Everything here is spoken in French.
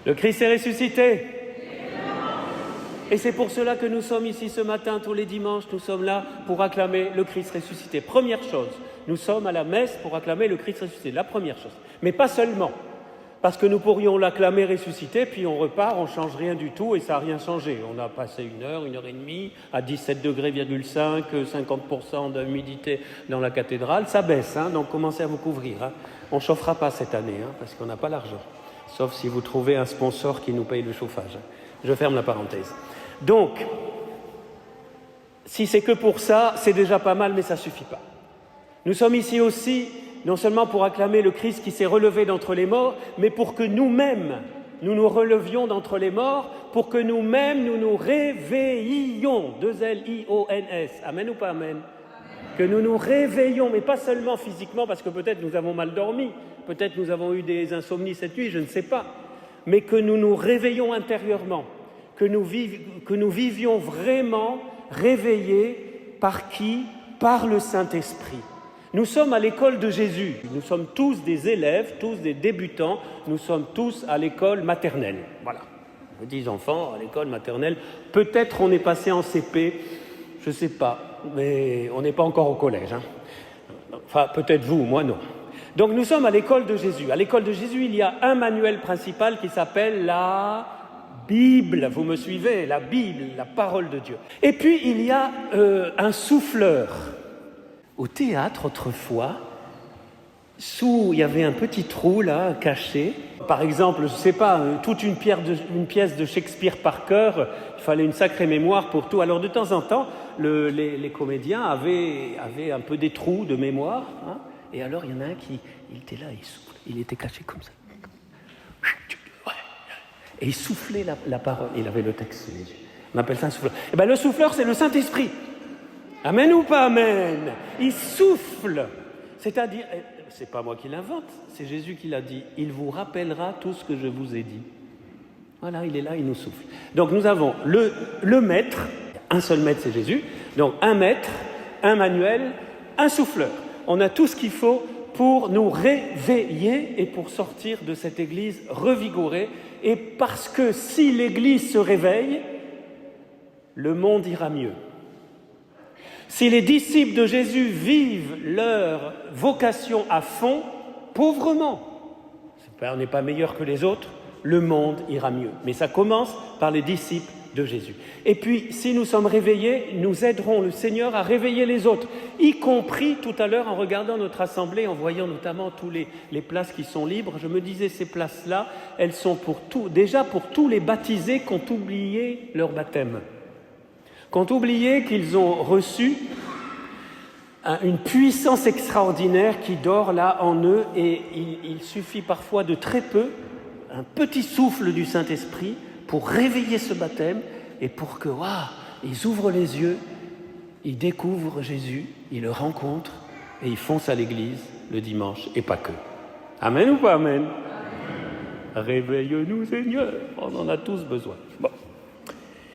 Le Christ est ressuscité. Et c'est pour cela que nous sommes ici ce matin, tous les dimanches, nous sommes là pour acclamer le Christ ressuscité. Première chose, nous sommes à la messe pour acclamer le Christ ressuscité, la première chose. Mais pas seulement, parce que nous pourrions l'acclamer ressuscité, puis on repart, on ne change rien du tout et ça n'a rien changé. On a passé 1 heure et demie, à 17,5 degrés, 50% d'humidité dans la cathédrale, ça baisse, hein, donc commencez à vous couvrir. Hein. On ne chauffera pas cette année, hein, parce qu'on n'a pas l'argent, sauf si vous trouvez un sponsor qui nous paye le chauffage. Hein. Je ferme la parenthèse. Donc, si c'est que pour ça, c'est déjà pas mal, mais ça ne suffit pas. Nous sommes ici aussi, non seulement pour acclamer le Christ qui s'est relevé d'entre les morts, mais pour que nous-mêmes, nous nous relevions d'entre les morts, pour que nous-mêmes, nous nous réveillions. 2L-I-O-N-S. Amen ou pas amen? Que nous nous réveillons, mais pas seulement physiquement, parce que peut-être nous avons mal dormi, peut-être nous avons eu des insomnies cette nuit, je ne sais pas, mais que nous nous réveillons intérieurement. Que nous vivions vraiment réveillés par qui? Par le Saint-Esprit. Nous sommes à l'école de Jésus. Nous sommes tous des élèves, tous des débutants. Nous sommes tous à l'école maternelle. Voilà. Petits enfants à l'école maternelle. Peut-être on est passé en CP, je ne sais pas, mais on n'est pas encore au collège. Hein. Enfin, peut-être vous, moi non. Donc nous sommes à l'école de Jésus. À l'école de Jésus, il y a un manuel principal qui s'appelle la Bible, vous me suivez, la Bible, la parole de Dieu. Et puis, il y a un souffleur. Au théâtre, autrefois, il y avait un petit trou, là, caché. Par exemple, je ne sais pas, toute une pièce de Shakespeare par cœur, il fallait une sacrée mémoire pour tout. Alors, de temps en temps, les comédiens avaient un peu des trous de mémoire. Hein, et alors, il y en a un il était là, il souffle. Il était caché comme ça. Et il soufflait la parole. Il avait le texte sous les yeux. On appelle ça un souffleur. Eh bien, le souffleur, c'est le Saint-Esprit. Amen ou pas amen? Il souffle. C'est-à-dire, c'est pas moi qui l'invente, c'est Jésus qui l'a dit. Il vous rappellera tout ce que je vous ai dit. Voilà, il est là, il nous souffle. Donc, nous avons le maître. Un seul maître, c'est Jésus. Donc, un maître, un manuel, un souffleur. On a tout ce qu'il faut pour nous réveiller et pour sortir de cette église revigorée. Et parce que si l'église se réveille, le monde ira mieux. Si les disciples de Jésus vivent leur vocation à fond, pauvrement, on n'est pas meilleur que les autres, le monde ira mieux. Mais ça commence par les disciples de Jésus. Et puis, si nous sommes réveillés, nous aiderons le Seigneur à réveiller les autres, y compris tout à l'heure en regardant notre assemblée, en voyant notamment tous les places qui sont libres. Je me disais, ces places-là, elles sont déjà pour tous les baptisés qui ont oublié leur baptême, qui ont oublié qu'ils ont reçu une puissance extraordinaire qui dort là en eux, et il suffit parfois de très peu, un petit souffle du Saint-Esprit pour réveiller ce baptême et pour que, ils ouvrent les yeux, ils découvrent Jésus, ils le rencontrent et ils foncent à l'église le dimanche et pas que. Amen ou pas amen? Réveille-nous Seigneur, on en a tous besoin. Bon.